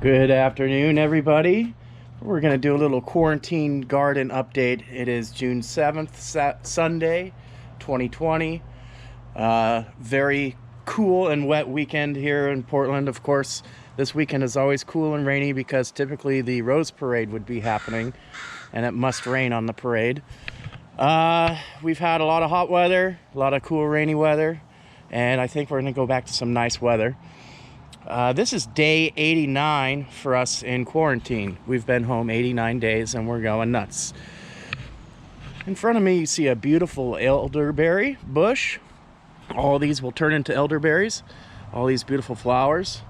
Good afternoon, everybody. We're going to do a little quarantine garden update. It is June 7th, Sunday, 2020. Very cool and wet weekend here in Portland. Of course, this weekend is always cool and rainy because typically the Rose Parade would be happening, and it must rain on the parade. We've had a lot of hot weather, a lot of cool rainy weather, and I think we're going to go back to some nice weather. This is day 89 for us in quarantine. We've been home 89 days and we're going nuts. In front of me you see a beautiful elderberry bush. All these will turn into elderberries. All these beautiful flowers.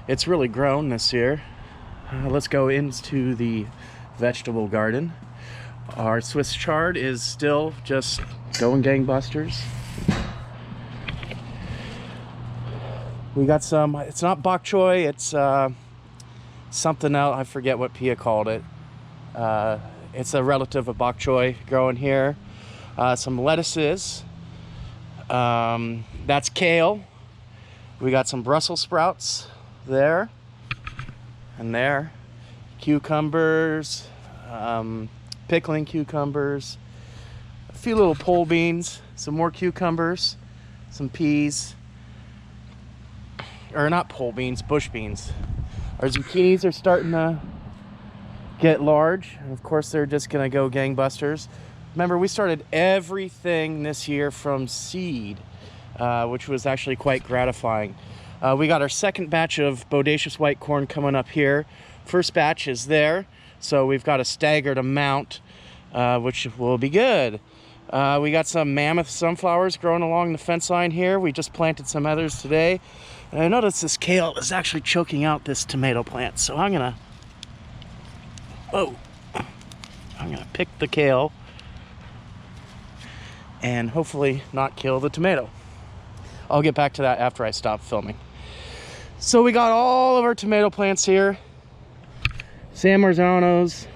It's really grown this year. Let's go into the vegetable garden. Our Swiss chard is still just going gangbusters. We got some, it's not bok choy, it's something else, I forget what Pia called it. It's a relative of bok choy growing here. Some lettuces, that's kale. We got some Brussels sprouts there and there. Cucumbers, pickling cucumbers, a few little pole beans, some more cucumbers, some peas. Or not pole beans, bush beans. Our zucchinis are starting to get large. And of course, they're just gonna go gangbusters. Remember, we started everything this year from seed, which was actually quite gratifying. We got our second batch of bodacious white corn coming up here. First batch is there, so we've got a staggered amount, which will be good. We got some mammoth sunflowers growing along the fence line here. We just planted some others today. And I noticed this kale is actually choking out this tomato plant. So I'm gonna pick the kale and hopefully not kill the tomato. I'll get back to that after I stop filming. So we got all of our tomato plants here. San Marzanos,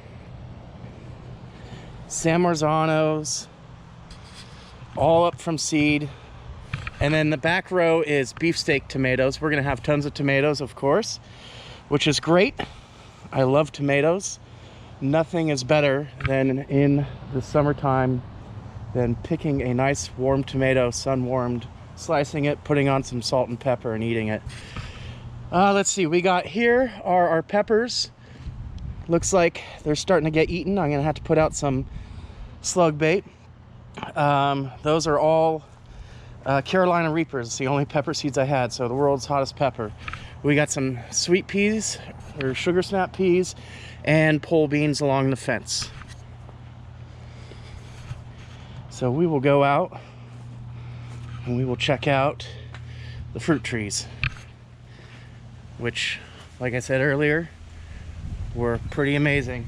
all up from seed. And then the back row is beefsteak tomatoes. We're gonna have tons of tomatoes, of course, which is great. I love tomatoes. Nothing is better than in the summertime than picking a nice warm tomato, sun-warmed, slicing it, putting on some salt and pepper and eating it. Let's see, we got here are our peppers. Looks like they're starting to get eaten. I'm gonna have to put out some slug bait. Those are all Carolina Reapers. It's the only pepper seeds I had, so the world's hottest pepper. We got some sweet peas or sugar snap peas and pole beans along the fence. So we will go out and we will check out the fruit trees, which, like I said earlier, were pretty amazing.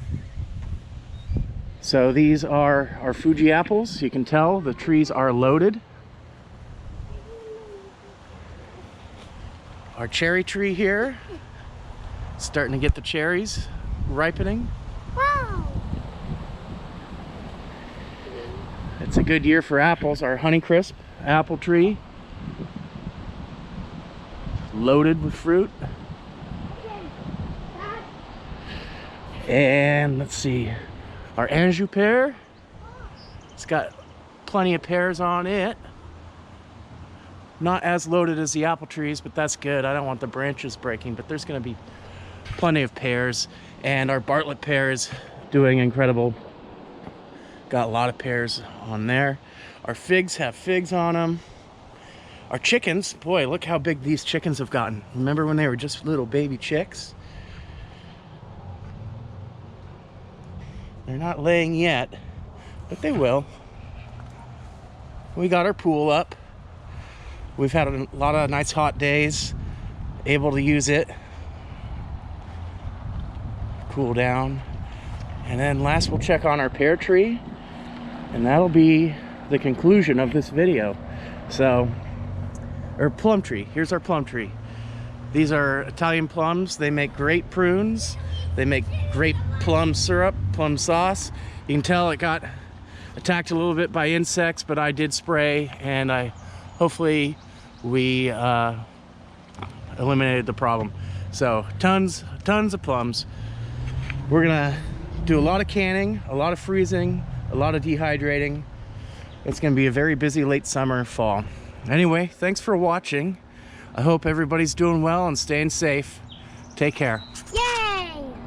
So these are our Fuji apples. You can tell the trees are loaded. Our cherry tree here, starting to get the cherries ripening. Wow! It's a good year for apples. Our Honeycrisp apple tree, loaded with fruit. And let's see, our Anjou pear, it's got plenty of pears on it. Not as loaded as the apple trees, but that's good. I don't want the branches breaking, but there's gonna be plenty of pears. And our Bartlett pear is doing incredible. Got a lot of pears on there. Our figs have figs on them. Our chickens, boy, look how big these chickens have gotten. Remember when they were just little baby chicks? They're not laying yet, but they will. We got our pool up. We've had a lot of nice hot days, able to use it, cool down. And then last we'll check on our pear tree, and that'll be the conclusion of this video. So, or plum tree, here's our plum tree. These are Italian plums. They make great prunes. They make great plum syrup, plum sauce. You can tell it got attacked a little bit by insects, but I did spray, and hopefully we eliminated the problem. So tons of plums. We're gonna do a lot of canning, a lot of freezing, a lot of dehydrating. It's gonna be a very busy late summer, fall. Anyway, thanks for watching. I hope everybody's doing well and staying safe. Take care.